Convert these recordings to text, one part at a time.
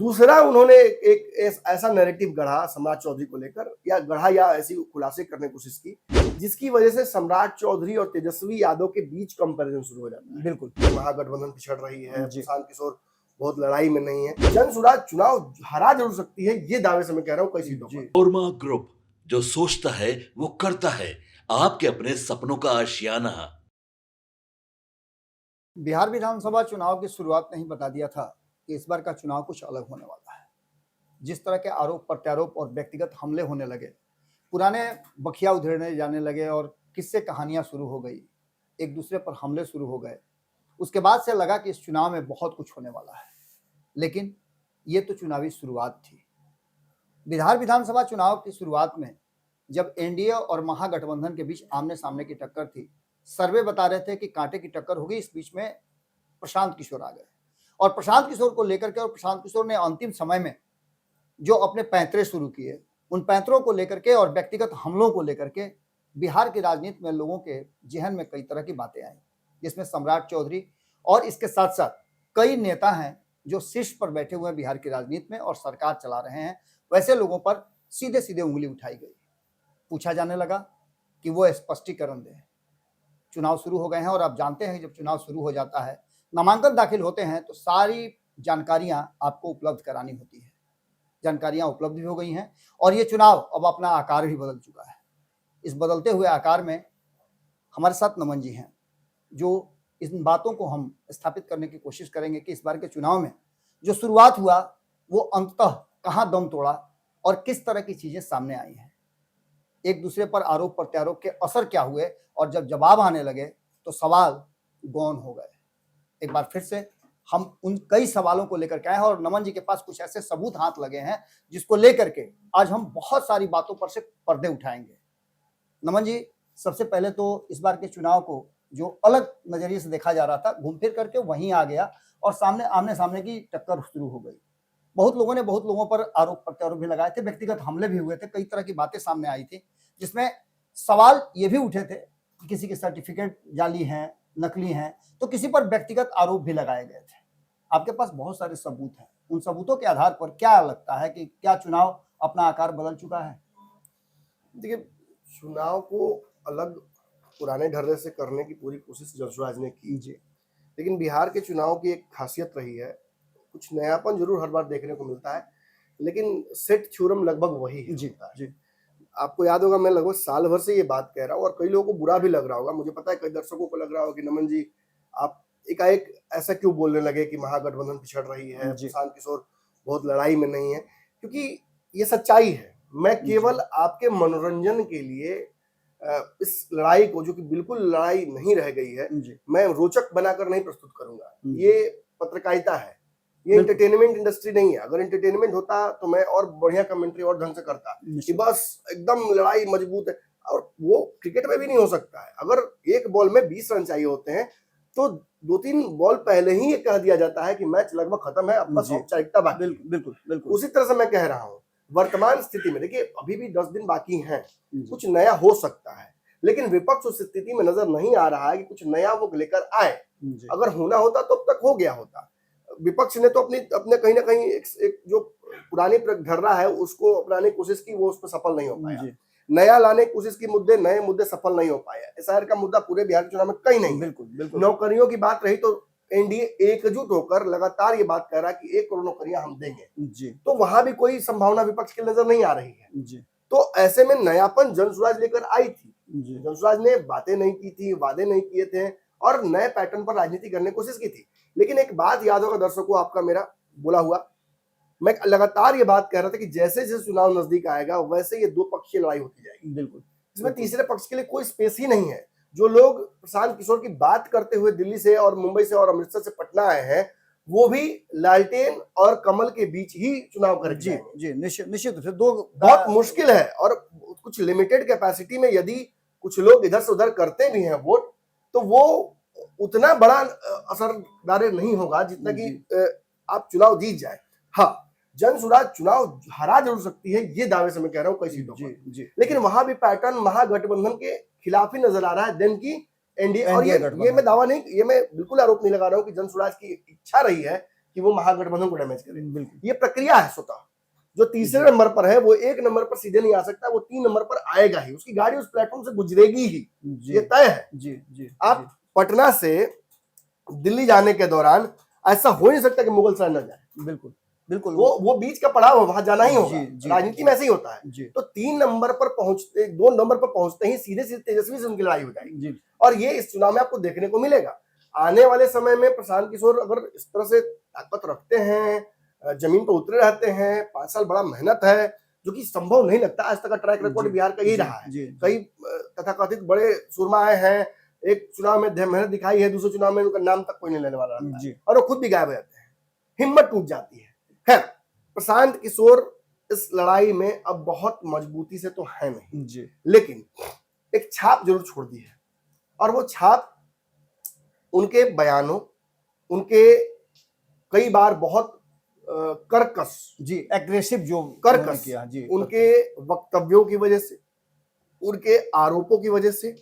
दूसरा उन्होंने एक ऐसा नैरेटिव गढ़ा सम्राट चौधरी को लेकर या ऐसी खुलासे करने की कोशिश की जिसकी वजह से सम्राट चौधरी और तेजस्वी यादव के बीच कंपैरिजन शुरू हो जाता है। बिल्कुल, महागठबंधन पिछड़ रही है, प्रशांत किशोर बहुत लड़ाई में नहीं है, जनसुराज चुनाव हरा जरूर सकती है, ये दावे से मैं कह रहा हूँ कई सीटों पर। कोरमा ग्रुप, जो सोचता है वो करता है, आपके अपने सपनों का आशियाना। बिहार विधानसभा चुनाव की शुरुआत ने ही बता दिया था कि इस बार का चुनाव कुछ अलग होने वाला है। जिस तरह के आरोप प्रत्यारोप और व्यक्तिगत हमले होने लगे, पुराने बखिया उधेड़ने जाने लगे और किस्से कहानियां शुरू हो गई, एक दूसरे पर हमले शुरू हो गए। उसके बाद से लगा कि इस चुनाव में बहुत कुछ होने वाला है, लेकिन ये तो चुनावी शुरुआत थी। बिहार विधानसभा चुनाव की शुरुआत में जब एनडीए और महागठबंधन के बीच आमने सामने की टक्कर थी, सर्वे बता रहे थे कि कांटे की टक्कर होगी। इस बीच में प्रशांत किशोर आ गए और प्रशांत किशोर को लेकर के, और प्रशांत किशोर ने अंतिम समय में जो अपने पैंतरे शुरू किए, उन पैंतरों को लेकर के और व्यक्तिगत हमलों को लेकर के बिहार की राजनीति में लोगों के जहन में कई तरह की बातें आई, जिसमें सम्राट चौधरी और इसके साथ साथ कई नेता हैं जो शीर्ष पर बैठे हुए हैं बिहार की राजनीति में और सरकार चला रहे हैं। वैसे लोगों पर सीधे सीधे उंगली उठाई गई, पूछा जाने लगा कि वो स्पष्टीकरण दें। चुनाव शुरू हो गए हैं और आप जानते हैं जब चुनाव शुरू हो जाता है, नामांकन दाखिल होते हैं तो सारी जानकारियां आपको उपलब्ध करानी होती है। जानकारियां उपलब्ध भी हो गई हैं और ये चुनाव अब अपना आकार भी बदल चुका है। इस बदलते हुए आकार में हमारे साथ नमन जी हैं, जो इन बातों को हम स्थापित करने की कोशिश करेंगे कि इस बार के चुनाव में जो शुरुआत हुआ वो अंततः कहाँ दम तोड़ा और किस तरह की चीजें सामने आई हैं, एक दूसरे पर आरोप प्रत्यारोप के असर क्या हुए, और जब जवाब आने लगे तो सवाल गौन हो गए। एक बार फिर से हम उन कई सवालों को लेकर के आए हैं और नमन जी के पास कुछ ऐसे सबूत हाथ लगे हैं जिसको लेकर के आज हम बहुत सारी बातों पर से पर्दे उठाएंगे। नमन जी, सबसे पहले तो इस बार के चुनाव को जो अलग नजरिए से देखा जा रहा था, घूम फिर करके वहीं आ गया और सामने आमने सामने की टक्कर शुरू हो गई। बहुत लोगों ने बहुत लोगों पर आरोप प्रत्यारोप भी लगाए थे, व्यक्तिगत हमले भी हुए थे, कई तरह की बातें सामने आई थी, जिसमें सवाल ये भी उठे थे कि किसी के सर्टिफिकेट जाली हैं, नकली हैं, तो किसी पर व्यक्तिगत आरोप भी लगाए गए थे। आपके पास बहुत सारे सबूत हैं, उन सबूतों के आधार पर क्या लगता है कि क्या चुनाव अपना आकार बदल चुका है? देखिए, चुनाव को अलग पुराने ढर्रे से करने की पूरी कोशिश जनसुराज ने की, लेकिन बिहार के चुनाव की एक खासियत रही है, कुछ नयापन जरूर हर बार देखने को मिलता है, लेकिन सेट थ्योरम लगभग वही है। जी। आपको याद होगा, मैं लगभग साल भर से ये बात कह रहा हूँ और कई लोगों को बुरा भी लग रहा होगा, मुझे पता है कई दर्शकों को लग रहा होगा कि नमन जी आप एकाएक ऐसा क्यों बोलने लगे कि महागठबंधन पिछड़ रही है, प्रशांत किशोर बहुत लड़ाई में नहीं है, क्योंकि ये सच्चाई है। मैं केवल आपके मनोरंजन के लिए इस लड़ाई को, जो कि बिल्कुल लड़ाई नहीं रह गई है, मैं रोचक बनाकर नहीं प्रस्तुत करूंगा। ये पत्रकारिता है, ये एंटरटेनमेंट इंडस्ट्री नहीं है। अगर एंटरटेनमेंट होता तो मैं और बढ़िया कमेंट्री और ढंग से करता कि बस एकदम लड़ाई मजबूत है, और वो क्रिकेट में भी नहीं हो सकता है। अगर एक बॉल में 20 रन चाहिए होते हैं तो 2-3 बॉल पहले ही ये कह दिया जाता है कि मैच लगभग खत्म है, अब बस औपचारिकता बाकी। बिल्कुल। उसी तरह से मैं कह रहा हूँ, वर्तमान स्थिति में देखिए अभी भी 10 दिन बाकी हैं, कुछ नया हो सकता है, लेकिन विपक्ष उस स्थिति में नजर नहीं आ रहा है कि कुछ नया वो लेकर आए। अगर होना होता तो अब तक हो गया होता। विपक्ष ने तो अपने कहीं ना कहीं एक जो पुरानी ढर्रा है उसको अपनाने की कोशिश की, वो उसमें सफल नहीं हो पाया। नया लाने की कोशिश की, नए मुद्दे सफल नहीं हो पाया। एसआईआर का मुद्दा पूरे बिहार के चुनाव में कहीं नहीं। बिल्कुल। नौकरियों की बात रही तो एनडीए एकजुट होकर लगातार ये बात कह रहा है कि 1 करोड़ नौकरियां हम देंगे, तो वहां भी कोई संभावना विपक्ष की नजर नहीं आ रही है। तो ऐसे में नयापन जनसुराज लेकर आई थी। जनसुराज ने बातें नहीं की थी, वादे नहीं किए थे और नए पैटर्न पर राजनीति करने की कोशिश की थी। लेकिन एक बात याद होगा दर्शकों, आपका मेरा बोला हुआ, मैं लगातार ये बात कह रहा था कि जैसे जैसे चुनाव नजदीक आएगा वैसे ये 2 पक्षीय लड़ाई होती जाएगी। बिल्कुल। इसमें तीसरे पक्ष के लिए कोई स्पेस ही नहीं है। जो लोग प्रशांत किशोर की बात करते हुए दिल्ली से और मुंबई से और अमृतसर से पटना आए हैं, वो भी लालटेन और कमल के बीच ही चुनाव करेंगे। जी, निश्चित रूप से बहुत मुश्किल है, और कुछ लिमिटेड कैपेसिटी में यदि कुछ लोग इधर से उधर करते भी हैं वोट, तो वो उतना बड़ा असरदार नहीं होगा जितना कि आप चुनाव जीत जाए। हाँ, जनसुराज चुनाव हरा जरूर सकती है, ये दावे से मैं कह रहा हूँ कई सीटों पर, लेकिन वहां भी पैटर्न महागठबंधन के खिलाफ ही नजर आ रहा है दिन की एनडीए। और ये मैं दावा नहीं, ये मैं बिल्कुल आरोप नहीं लगा रहा हूँ कि जनसुराज की इच्छा रही है कि वो महागठबंधन को डैमेज करे। बिल्कुल ये प्रक्रिया है स्वतः। जो तीसरे नंबर पर है वो 1 नंबर पर सीधे नहीं आ सकता, वो 3 नंबर पर आएगा ही, उसकी गाड़ी उस प्लेटफॉर्म से गुजरेगी ही, जी ये तय है। जी जी आप पटना से दिल्ली जाने के दौरान ऐसा हो नहीं सकता कि मुगलसराय न जाए, बिल्कुल बिल्कुल वो बीच का पड़ाव है, वहां जाना ही होगा। जी, राजनीति में ऐसे ही होता है। जी तो 3 नंबर पर पहुंचते, 2 नंबर पर पहुंचते ही सीधे सीधे तेजस्वी से उनकी लड़ाई हो जाएगी, जी और ये इस चुनाव में आपको देखने को मिलेगा। आने वाले समय में प्रशांत किशोर अगर इस तरह से ताकत रखते हैं, जमीन पर उतरे रहते हैं, 5 साल बड़ा मेहनत है, जो कि संभव नहीं लगता। आज तक का ट्रैक रिकॉर्ड जी, बिहार का यही जी, रहा है। जी, कई तथाकथित बड़े सुरमा आए हैं, एक चुनाव में मेहनत दिखाई है, दूसरे चुनाव में उनका नाम तक कोई नहीं लेने वाला रहता है, जी और वो खुद भी गायब हो जाते हैं, हिम्मत टूट जाती है। खैर, प्रशांत किशोर इस लड़ाई में अब बहुत मजबूती से तो है नहीं, जी लेकिन एक छाप जरूर छोड़ दी है, और वो छाप उनके बयानों, उनके कई बार बहुत कर्कश, जी एग्रेसिव जो कर्कश उन्होंने किया जी उनके वक्तव्यों की वजह से, उनके आरोपों की वजह से,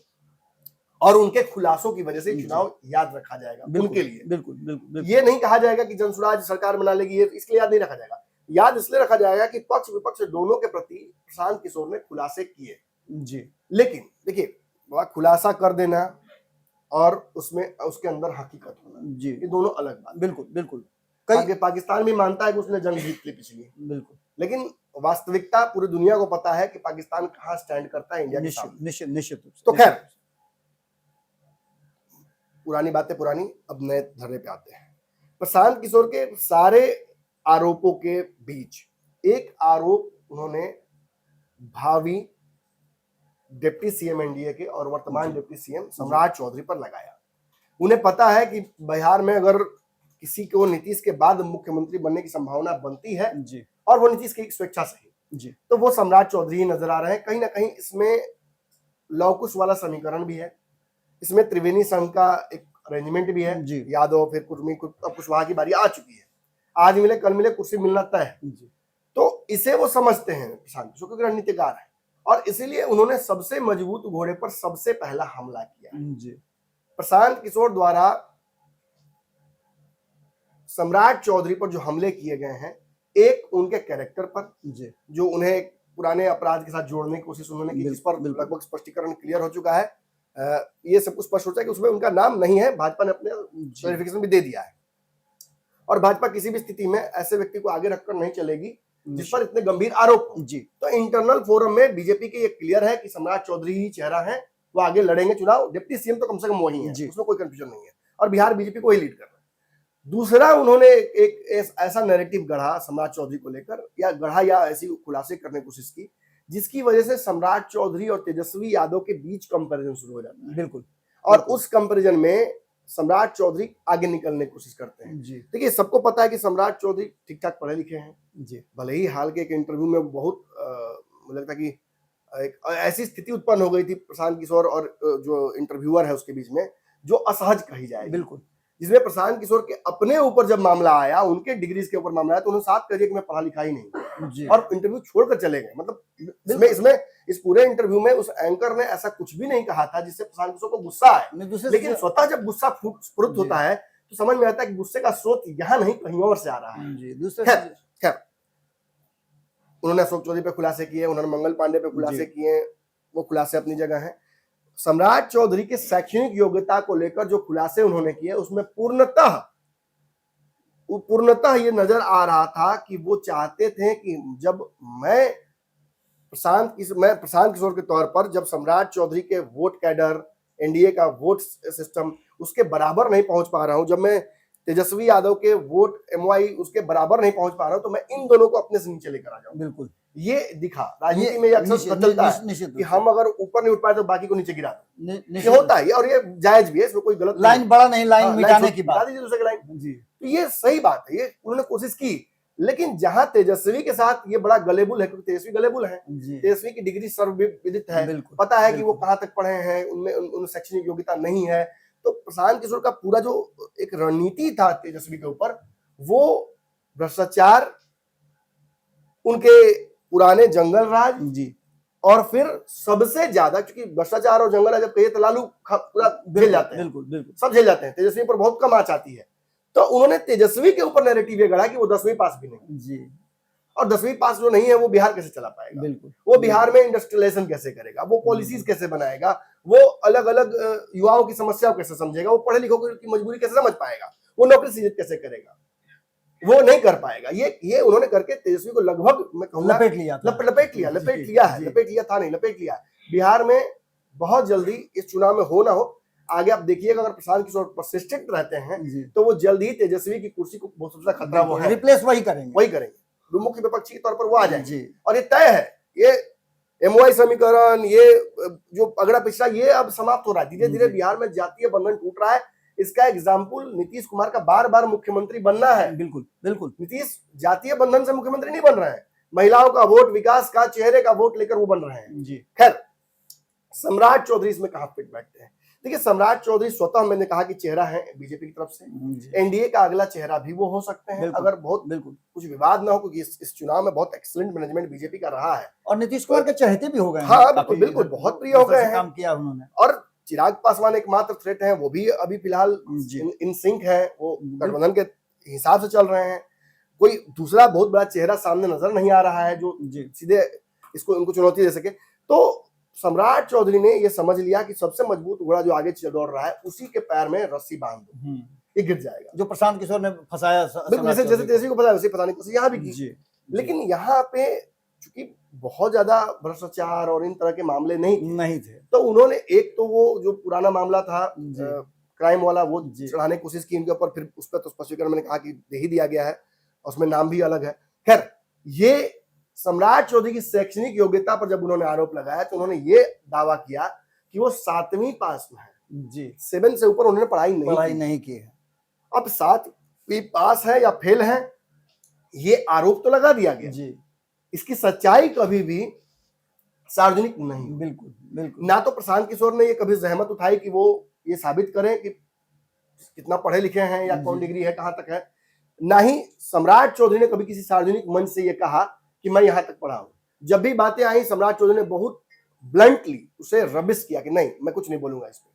और उनके खुलासों की वजह से जी। चुनाव याद रखा जाएगा उनके लिए। बिल्कुल बिल्कुल ये नहीं कहा जाएगा कि जनसुराज सरकार बना लेगी, ये इसलिए याद नहीं रखा जाएगा। याद इसलिए रखा जाएगा कि पक्ष विपक्ष दोनों के प्रति प्रशांत किशोर ने खुलासे किए। जी लेकिन देखिए, वह खुलासा कर देना और उसमें उसके अंदर हकीकत होना, जी ये दोनों अलग बात। बिल्कुल बिल्कुल पाकिस्तान भी मानता है कि उसने जंग जीत ली पिछली, बिल्कुल लेकिन वास्तविकता पूरी दुनिया को पता है कि पाकिस्तान कहाँ स्टैंड करता है इंडिया के निश्चित सामने। निश्चित निश्चित रूप से, तो निश्चित खैर, रूप से। पुरानी बातें पुरानी, अब नए धर्रे पे आते हैं। प्रशांत किशोर के सारे आरोपों के बीच एक आरोप उन्होंने भावी डिप्टी सीएम एनडीए के और वर्तमान जी। डिप्टी सीएम सम्राट चौधरी पर लगाया। उन्हें पता है कि बिहार में अगर किसी को नीतीश के बाद मुख्यमंत्री बनने की संभावना बनती है, जी और वो नीतीश की स्वेच्छा से ही, जी तो वो सम्राट चौधरी ही नजर आ रहे हैं। कहीं ना कहीं इसमें लवकुश वाला समीकरण भी है, इसमें त्रिवेणी संघ का एक अरेंजमेंट भी है। जी यादव फिर कुर्मी कुशवाहा की बारी आ चुकी है, आज मिले कल मिले कुर्सी मिलना तय है। जी तो इसे वो समझते हैं प्रशांत किशोर, क्योंकि रणनीतिकार है, और इसीलिए उन्होंने सबसे मजबूत घोड़े पर सबसे पहला हमला किया। जी प्रशांत किशोर द्वारा सम्राट चौधरी पर जो हमले किए गए हैं, एक उनके कैरेक्टर पर, जी जो उन्हें एक पुराने अपराध के साथ जोड़ने की कोशिश उन्होंने की, जिस पर बिल्कुल। लगभग स्पष्टीकरण क्लियर हो चुका है। ये सब कुछ स्पष्ट हो चुका है कि उसमें उनका नाम नहीं है, भाजपा ने अपने जी क्लैरिफिकेशन भी दे दिया है, और भाजपा किसी भी स्थिति में ऐसे व्यक्ति को आगे रखकर नहीं चलेगी जिस पर इतने गंभीर आरोप हो। जी तो इंटरनल फोरम में बीजेपी के ये क्लियर है कि सम्राट चौधरी ही चेहरा है, वो आगे लड़ेंगे चुनाव। डिप्टी सीएम तो कम से कम वही है, जी। उसमें कोई कंफ्यूजन नहीं है, और बिहार बीजेपी को ही लीड कर रहा है। दूसरा, उन्होंने एक ऐसा नैरेटिव गढ़ा सम्राट चौधरी को लेकर, या ऐसी खुलासे करने की कोशिश की जिसकी वजह से सम्राट चौधरी और तेजस्वी यादव के बीच कंपैरिजन शुरू हो जाता है, बिल्कुल, और बिल्कुल। उस कंपैरिजन में सम्राट चौधरी आगे निकलने की कोशिश करते हैं। जी देखिए, सबको पता है कि सम्राट चौधरी ठीक ठाक पढ़े लिखे हैं, जी भले ही हाल के एक इंटरव्यू में बहुत मुझे लगता है कि एक ऐसी स्थिति उत्पन्न हो गई थी प्रशांत किशोर और जो इंटरव्यूअर है उसके बीच में, जो असहज कही जाएगी, बिल्कुल जिसमें प्रशांत किशोर के अपने ऊपर जब मामला आया, उनके डिग्रीज के ऊपर मामला आया, तो उन्होंने साफ कह दिया कि मैं पढ़ा लिखा ही नहीं, जी और इंटरव्यू छोड़कर चले गए। मतलब इसमें इस पूरे इंटरव्यू में उस एंकर ने ऐसा कुछ भी नहीं कहा था जिससे प्रशांत किशोर को गुस्सा आए, मैं दूसरे लेकिन स्वतः जब गुस्सा स्फुरित जी। होता है तो समझ में आता है कि गुस्से का स्रोत यहाँ नहीं कहीं और से आ रहा है। जी दूसरे खैर, उन्होंने अशोक चौधरी पे खुलासे किए, उन्होंने मंगल पांडे पे खुलासे किए, वो खुलासे अपनी जगह हैं। सम्राट चौधरी के शैक्षणिक योग्यता को लेकर जो खुलासे उन्होंने किए, उसमें पूर्णतः ये नजर आ रहा था कि वो चाहते थे कि जब मैं प्रशांत किशोर के तौर पर, जब सम्राट चौधरी के वोट कैडर, एनडीए का वोट सिस्टम उसके बराबर नहीं पहुंच पा रहा हूं, जब मैं तेजस्वी यादव के वोट एमवाई उसके बराबर नहीं पहुंच पा रहा हूं, तो मैं इन दोनों को अपने से नीचे लेकर आ जाऊं। बिल्कुल ये दिखा राजनीति में, ये अक्सर चलता है कि हम अगर ऊपर नहीं उठ पाए तो बाकी को नीचे गिरा दो। ये होता है, और ये जायज भी है, इसमें कोई गलत लाइन बड़ा नहीं, लाइन मिटाने की बात दीजिए दूसरे की लाइन। जी तो ये सही बात है, ये उन्होंने कोशिश की, लेकिन जहां तेजस्वी के साथ ये बड़ा गलेबुल है, क्योंकि तेजस्वी गलेबुल है, जी तेजस्वी की डिग्री सर्वविदित है, बिल्कुल पता है कि वो कहां तक पढ़े हैं, उनमें उन शैक्षणिक योग्यता नहीं है। तो प्रशांत किशोर का पूरा जो एक रणनीति था तेजस्वी के ऊपर, वो भ्रष्टाचार, उनके पुराने जंगल राज, जी और फिर सबसे ज्यादा, क्योंकि भ्रष्टाचार और जंगल राज जब कहिए तो लालू पूरा झेल जाते हैं, बिल्कुल बिल्कुल सब झेल जाते हैं, तेजस्वी पर बहुत कम आंच आती है। तो तो उन्होंने तेजस्वी के ऊपर नैरेटिव ये गढ़ा कि वो 10वीं पास भी नहीं, जी और 10वीं पास जो नहीं है वो बिहार कैसे चला पाएगा, बिल्कुल, वो बिहार में इंडस्ट्रियलाइजेशन कैसे करेगा, वो पॉलिसीज कैसे बनाएगा, वो अलग अलग युवाओं की समस्याओं कैसे समझेगा, वो पढ़े लिखों की मजबूरी कैसे समझ पाएगा, वो नौकरी सृजित कैसे करेगा, वो नहीं कर पाएगा। ये उन्होंने करके तेजस्वी को लगभग मैं कहूंगा लपेट लिया था। लपेट लिया है, लपेट लिया था नहीं, लपेट लिया है। बिहार में बहुत जल्दी इस चुनाव में हो ना हो, आगे आप देखिएगा, अगर प्रशांत किशोर परसिस्टेंट रहते हैं जी तो वो जल्द ही तेजस्वी की कुर्सी को बहुत सबसे खतरा वो है, रिप्लेस वही करेंगे, मुख्य विपक्षी के तौर पर वो आ जाएंगे। जी और ये तय है, ये एमओआई समीकरण, ये जो अगड़ा पिछड़ा, ये अब समाप्त हो रहा है धीरे धीरे। बिहार में जातीय बंधन टूट रहा है। इसका एग्जाम्पल नीतीश कुमार का बार बार मुख्यमंत्री बनना है। बिल्कुल बिल्कुल, नीतीश जातीय बंधन से मुख्यमंत्री नहीं बन रहे हैं, महिलाओं का वोट, विकास का, चेहरे का वोट लेकर वो बन रहे हैं। जी खैर, सम्राट चौधरी इसमें कहां फिट बैठते हैं? देखिए, सम्राट चौधरी स्वतः मैंने कहा कि चेहरा है बीजेपी की तरफ से, जी एनडीए का अगला चेहरा भी वो हो सकते हैं, बिल्कुल, अगर बहुत बिल्कुल, कुछ विवाद ना हो, क्योंकि इस चुनाव में बहुत एक्सीलेंट मैनेजमेंट बीजेपी का रहा है। और नीतीश कुमार के चहेते भी हो गए हैं, हाँ, बिल्कुल, काफी बिल्कुल, इधर बहुत प्रिय हो गए हैं। काम किया उन्होंने। और चिराग पासवान एकमात्र थ्रेट है, वो भी अभी फिलहाल जी इन सिंक है, वो गठबंधन के हिसाब से चल रहे हैं। कोई दूसरा बहुत बड़ा चेहरा सामने नजर नहीं आ रहा है जो जी सीधे इसको इनको चुनौती दे सके। तो सम्राट चौधरी ने ये समझ लिया कि सबसे मजबूत घोड़ा जो आगे दौड़ रहा है, उसी के पैर में रस्सी बांध दो, ये गिर जाएगा। जो प्रशांत किशोर ने फंसाया बिल्कुल, जैसे जैसे तेजस्वी को पता है, वैसे पता नहीं कुछ यहाँ भी की। जी लेकिन यहाँ पे चूंकि बहुत ज्यादा भ्रष्टाचार और इन तरह के मामले नहीं थे, तो उन्होंने एक तो वो जो पुराना मामला था जी क्राइम वाला, वो जी चढ़ाने की कोशिश की इनके ऊपर, फिर उस पर तो स्पष्टीकरण मैंने कहा कि दे ही दिया गया है, उसमें नाम भी अलग है। खैर, ये सम्राट चौधरी की शैक्षणिक योग्यता पर जब उन्होंने आरोप लगाया तो उन्होंने ये दावा किया कि वो 7वीं पास में है, जी 7 से ऊपर उन्होंने पढ़ाई नहीं की है। अब 7वीं पास है या फेल है, ये आरोप तो लगा दिया गया, जी इसकी सच्चाई कभी भी सार्वजनिक नहीं। बिल्कुल बिल्कुल, ना तो प्रशांत किशोर ने ये कभी जहमत उठाई कि वो ये साबित करें कि कितना पढ़े लिखे हैं या कौन डिग्री है, कहां तक है। ना ही सम्राट चौधरी ने कभी किसी सार्वजनिक मंच से ये कहा कि मैं यहां तक पढ़ा हूं। जब भी बातें आई, सम्राट चौधरी ने बहुत ब्लंटली उसे रबिश किया कि नहीं, मैं कुछ नहीं बोलूंगा इस पे,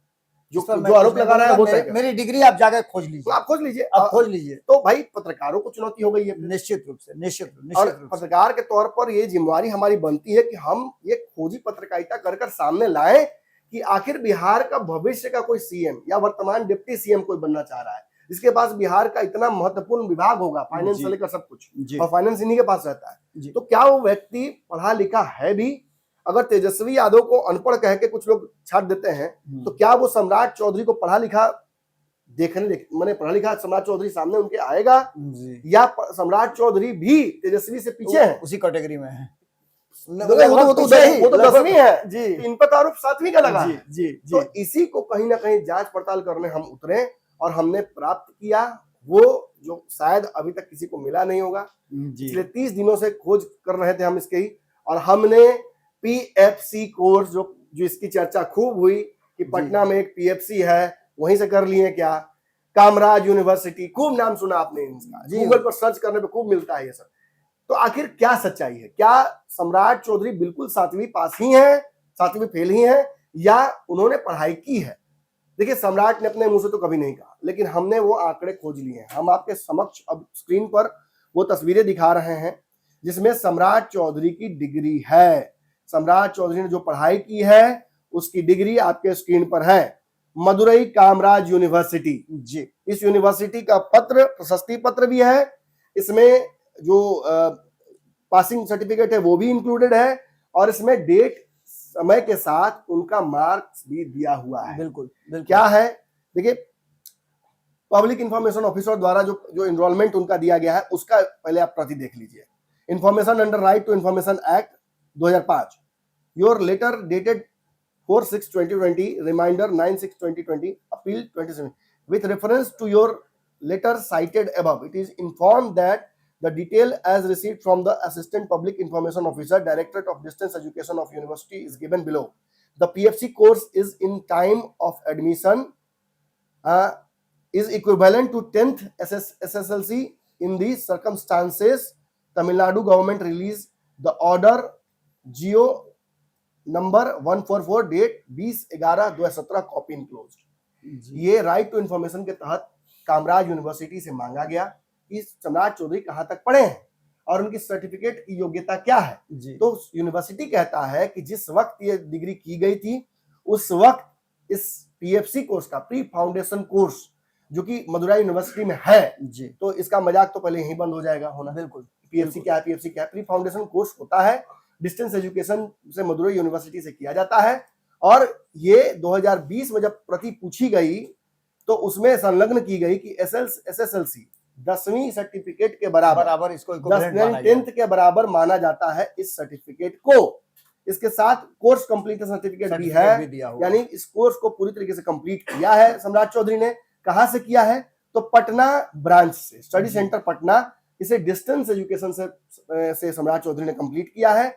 जो आरोप लगा रहा है वो सही। मेरी डिग्री आप जाकर खोज लीजिए, आप खोज लीजिए, आप खोज लीजिए। तो भाई पत्रकारों को चुनौती हो गई है, निश्चित रूप से, और पत्रकार के तौर पर ये जिम्मेवारी हमारी बनती है कि हम ये खोजी पत्रकारिता कर कर सामने लाएं कि आखिर बिहार का भविष्य का कोई सीएम या वर्तमान डिप्टी सीएम कोई बनना चाह रहा है, जिसके पास बिहार का इतना महत्वपूर्ण विभाग होगा, फाइनेंस से लेकर सब कुछ, और फाइनेंस इन्हीं के पास रहता है। तो क्या वो व्यक्ति पढ़ा लिखा है भी? अगर तेजस्वी यादव को अनपढ़ कह के कुछ लोग छाट देते हैं, तो क्या वो सम्राट चौधरी को पढ़ा लिखा मैंने पढ़ा लिखा सम्राट चौधरी सामने उनके आएगा, या सम्राट चौधरी भी तेजस्वी से पीछे है? उसी कैटेगरी में है, वो तो 10वीं है जी, इन पर आरोप 7वीं का लगा है। जी तो इसी को कहीं ना कहीं जांच पड़ताल करने हम उतरे, और हमने प्राप्त किया वो जो शायद अभी तक किसी को मिला नहीं होगा। पिछले 30 दिनों से खोज कर रहे थे हम इसके ही, और हमने पीएफसी कोर्स जो इसकी चर्चा खूब हुई कि पटना में एक पीएफसी है, वहीं से कर लिए क्या, कामराज यूनिवर्सिटी, खूब नाम सुना आपने इसका, गूगल पर सर्च करने पे खूब मिलता है ये सब। तो आखिर क्या सच्चाई है? क्या सम्राट चौधरी बिल्कुल 7वीं पास ही है, 7वीं फेल ही है, या उन्होंने पढ़ाई की है? देखिए, सम्राट ने अपने मुंह से तो कभी नहीं कहा, लेकिन हमने वो आंकड़े खोज लिए हैं। हम आपके समक्ष अब स्क्रीन पर वो तस्वीरें दिखा रहे हैं जिसमें सम्राट चौधरी की डिग्री है। सम्राट चौधरी ने जो पढ़ाई की है उसकी डिग्री आपके स्क्रीन पर है, मदुरई कामराज यूनिवर्सिटी जी। इस यूनिवर्सिटी का पत्र, प्रशस्ति पत्र भी है, इसमें जो पासिंग सर्टिफिकेट है वो भी इंक्लूडेड है, और इसमें डेट, समय के साथ उनका मार्क्स भी दिया हुआ है। बिल्कुल, बिल्कुल। क्या है, देखिए, पब्लिक इंफॉर्मेशन ऑफिसर द्वारा जो एनरोलमेंट उनका दिया गया है उसका पहले आप प्रति देख लीजिए। Information under right to information act 2005, your letter dated 4/6/2020, reminder 9/6/2020, appeal 27, with reference to your letter cited above, it is informed that the detail as received from the Assistant Public Information Officer, Directorate of Distance Education of University is given below. The PFC course is in time of admission is equivalent to 10th SSLC. In these circumstances, Tamil Nadu government released the order Geo number 144 date 20/11/2017 copy enclosed. ये right to information के तहत Kamaraj university से मांगा गया कि सम्राट चौधरी कहाँ तक पढ़े हैं और उनकी सर्टिफिकेट की योग्यता क्या है। जी तो यूनिवर्सिटी कहता है कि जिस वक्त ये डिग्री की गई थी उस वक्त इस पीएफसी कोर्स का प्री फाउंडेशन कोर्स जो कि मदुरई यूनिवर्सिटी में है, जी तो इसका मजाक तो पहले यहीं बंद हो जाएगा होना। बिल्कुल पीएफसी क्या है? पीएफसी क्या है? प्री फाउंडेशन कोर्स होता है, डिस्टेंस एजुकेशन से मदुरई यूनिवर्सिटी से किया जाता है। और ये 2020 में जब प्रति पूछी गई तो उसमें संलग्न की गई कि एसएसएलसी 10वीं सर्टिफिकेट के बराबर इसको equivalent माना गया। 10th के बराबर माना जाता है इस सर्टिफिकेट को। इसके साथ कोर्स कंप्लीट सर्टिफिकेट भी है, सर्टिफिकेट भी दिया हुआ यानी इस कोर्स को पूरी तरीके से कंप्लीट किया है सम्राट चौधरी ने। कहां से किया है? तो पटना ब्रांच से, स्टडी सेंटर पटना, इसे डिस्टेंस एजुकेशन से सम्राट चौधरी ने कंप्लीट किया है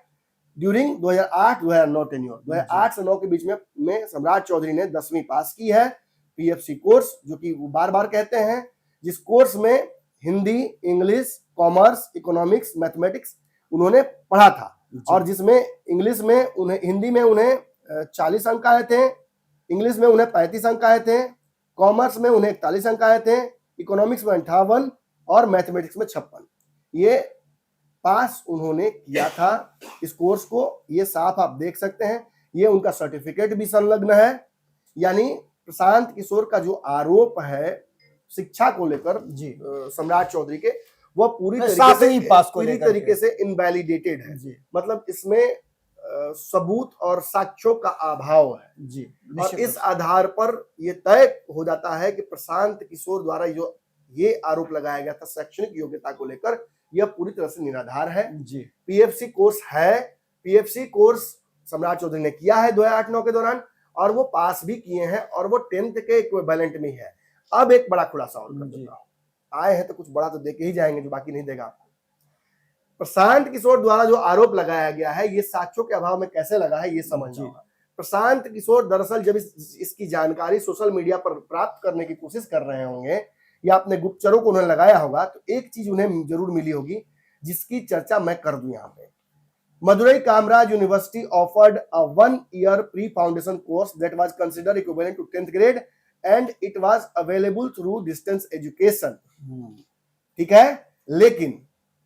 ड्यूरिंग 2008-2009 टेन्योर। 2008 से 9 के बीच में सम्राट चौधरी ने 10वीं पास की है पीएफसी कोर्स, जो कि वो बार बार कहते हैं, जिस कोर्स में Hindi, English, commerce, economics, mathematics उन्होंने पढ़ा था। और जिसमें इंग्लिश में उन्हें, हिंदी में उन्हें 40 अंक आए थे, इंग्लिश में उन्हें 35 अंक आए थे, कॉमर्स में उन्हें 41 अंक आए थे, इकोनॉमिक्स में 58 और मैथमेटिक्स में 56। ये पास उन्होंने किया था इस कोर्स को, ये साफ आप देख सकते हैं। ये उनका सर्टिफिकेट भी संलग्न है। यानी प्रशांत किशोर का जो आरोप है शिक्षा को लेकर जी सम्राट चौधरी के, वह पूरी तरीके से इनवैलिडेटेड है। जी मतलब इसमें सबूत और साक्ष्यों का अभाव है जी और इस आधार पर यह तय हो जाता है कि प्रशांत किशोर द्वारा जो ये आरोप लगाया गया था शैक्षणिक योग्यता को लेकर, यह पूरी तरह से निराधार है। जी पीएफसी कोर्स है, पीएफसी कोर्स सम्राट चौधरी ने किया है 2008-9 के दौरान और वो पास भी किए हैं और वो 10th के इक्विवेलेंट में है। अब एक बड़ा खुलासा और कर देता हूं, आए हैं तो कुछ बड़ा तो देके ही जाएंगे जो बाकी नहीं देगा आपको। प्रशांत किशोर द्वारा जो आरोप लगाया गया है ये साक्ष्यों के अभाव में कैसे लगा है ये समझना होगा। प्रशांत किशोर दरअसल जब इसकी जानकारी सोशल मीडिया पर प्राप्त करने की कोशिश कर रहे होंगे या अपने गुप्तचरों को उन्होंने लगाया होगा, तो एक चीज उन्हें जरूर मिली होगी जिसकी चर्चा मैं कर दूं यहाँ पे। Madurai Kamaraj university offered a 1 year pre foundation course that was considered equivalent to 10th grade and it was available through distance education। ठीक है, लेकिन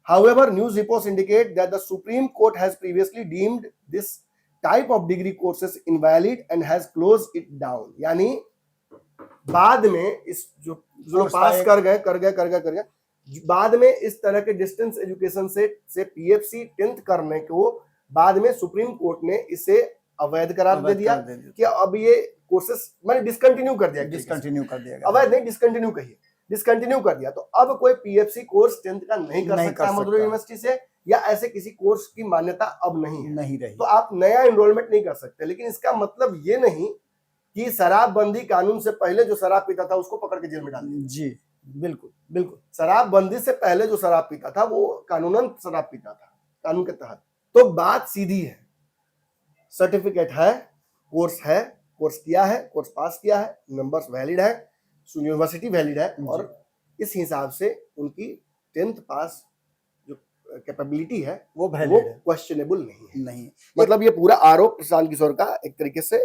however news reports indicate that the Supreme Court has previously deemed this type of degree courses invalid and has closed it down। यानी बाद में इस जो पास कर गए बाद में इस तरह के डिस्टेंस एजुकेशन से पीएफसी 10th करने को बाद में सुप्रीम कोर्ट ने इसे अवैध करार दे दिया कि अब ये कोर्सेस मैंने डिसकंटिन्यू कर दिया। अवैध नहीं, डिसकंटिन्यू कहिए, डिसकंटिन्यू कर दिया। तो अब कोई पीएफसी कोर्स 10th का नहीं कर सकता मदुरई यूनिवर्सिटी से, या ऐसे किसी कोर्स की मान्यता अब नहीं रही। तो आप नया एनरोलमेंट नहीं कर सकते। लेकिन इसका मतलब ये नहीं कि शराबबंदी कानून से पहले जो शराब पीता था उसको पकड़ के जेल में डाल दिया। जी बिल्कुल शराबबंदी से पहले जो शराब पीता था वो कानूनन शराब पीता था कानून के तहत। तो बात सीधी है, सर्टिफिकेट है, कोर्स किया है, कोर्स पास किया है, नंबर्स वैलिड है, यूनिवर्सिटी वैलिड है और इस हिसाब से उनकी 10th पास जो कैपेबिलिटी है वो क्वेश्चनेबल नहीं। मतलब ये पूरा आरोप प्रशांत किशोर का एक तरीके से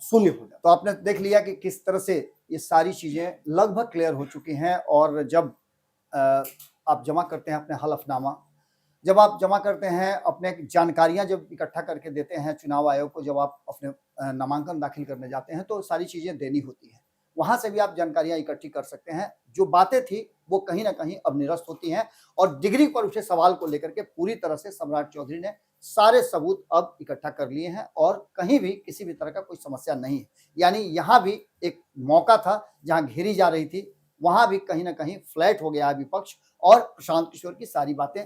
शून्य हो जाता। तो आपने देख लिया कि किस तरह से ये सारी चीजें लगभग क्लियर हो चुकी हैं। और जब आप जमा करते हैं अपने हलफनामा, जब आप जमा करते हैं अपने जानकारियां जब इकट्ठा करके देते हैं चुनाव आयोग को, जब आप अपने नामांकन दाखिल करने जाते हैं तो सारी चीजें देनी होती हैं। वहां से भी आप जानकारियां इकट्ठी कर सकते हैं। जो बातें थी वो कहीं ना कहीं अब निरस्त होती हैं और डिग्री पर उठे सवाल को लेकर के पूरी तरह से सम्राट चौधरी ने सारे सबूत अब इकट्ठा कर लिए हैं और कहीं भी किसी भी तरह का कोई समस्या नहीं है। यानी यहाँ भी एक मौका था जहाँ घेरी जा रही थी, वहां भी कहीं ना कहीं फ्लैट हो गया विपक्ष और प्रशांत किशोर की सारी बातें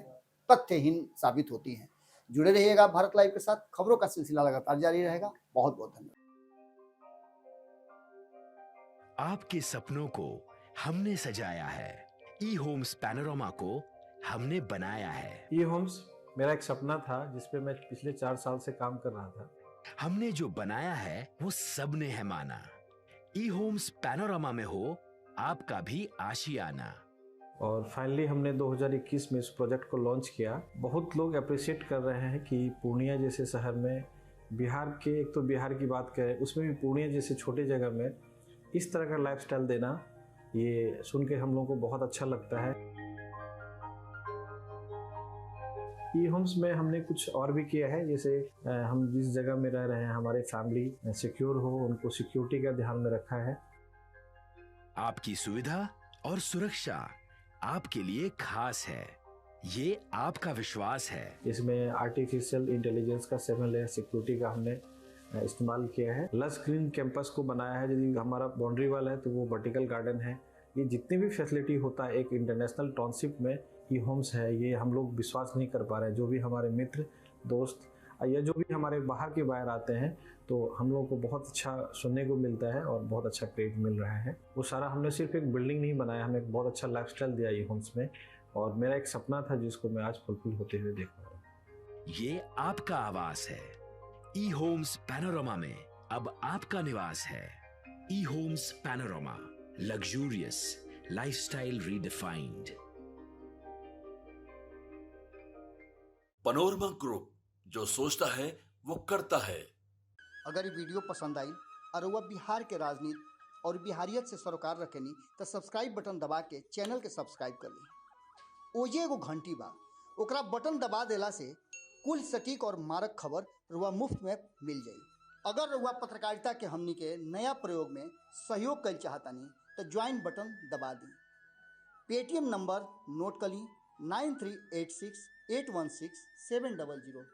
तथ्यहीन साबित होती हैं। जुड़े रहिएगा भारत लाइव के साथ, खबरों का सिलसिला लगातार जारी रहेगा। बहुत बहुत धन्यवाद। आपके सपनों को हमने सजाया है, ई होम्स पैनोरामा को हमने बनाया है। ई होम्स मेरा एक सपना था जिस पे मैं पिछले 4 साल से काम कर रहा था। हमने जो बनाया है वो सबने है माना। ई होम्स पैनोरामा में हो आपका भी आशियाना। और फाइनली हमने 2021 में इस प्रोजेक्ट को लॉन्च किया। बहुत लोग अप्रिशिएट कर रहे हैं कि पूर्णिया जैसे शहर में, बिहार के, एक तो बिहार की बात करें उसमें भी पूर्णिया जैसे छोटे जगह में इस तरह का लाइफस्टाइल देना ये सुन के हम लोगों को बहुत अच्छा लगता है। ई होम्स में हमने कुछ और भी किया है, जैसे हम जिस जगह में रह रहे हैं हमारे फैमिली सिक्योर हो, उनको सिक्योरिटी का ध्यान में रखा है। आपकी सुविधा और सुरक्षा आपके लिए खास है, ये आपका विश्वास है। इसमें आर्टिफिशियल इंटेलिजेंस का 7 लेयर सिक्योरिटी का हमने इस्तेमाल किया है। लस ग्रीन कैंपस को बनाया है, यदि हमारा बाउंड्री वाल है तो वो वर्टिकल गार्डन है। ये जितनी भी फैसिलिटी होता है एक इंटरनेशनल टाउनशिप में ई होम्स है, ये हम लोग विश्वास नहीं कर पा रहे हैं। जो भी हमारे मित्र दोस्त या जो भी हमारे बाहर के बाहर आते हैं तो हम लोगों को बहुत अच्छा सुनने को मिलता है और बहुत अच्छा क्रेडिट मिल रहा है। वो सारा हमने सिर्फ एक बिल्डिंग नहीं बनाया, हमें एक बहुत अच्छा लाइफस्टाइल दिया ई होम्स में, और मेरा एक सपना था जिसको मैं आज फुलफिल होते हुए देख पा रहा हूँ। ये आपका आवास है। ई होम्स पैनोरामा में अब आपका निवास है। E Homes Panorama, luxurious lifestyle redefined. Panorama Group, जो सोचता है वो करता है। अगर ये वीडियो पसंद आई और वह बिहार के राजनीति और बिहारियत से सरोकार रखेनी तो सब्सक्राइब बटन दबा के चैनल के सब्सक्राइब कर ली। ओजे एगो घंटी बा, ओकरा बटन दबा देला से कुल सटीक और मारक खबर रुआ मुफ्त में मिल जाई। अगर रुआ पत्रकारिता के हमनी के नया प्रयोग में सहयोग कर चाहतानी तो ज्वाइन बटन दबा दी। पेटीएम नंबर नोट कर ली 9386816700।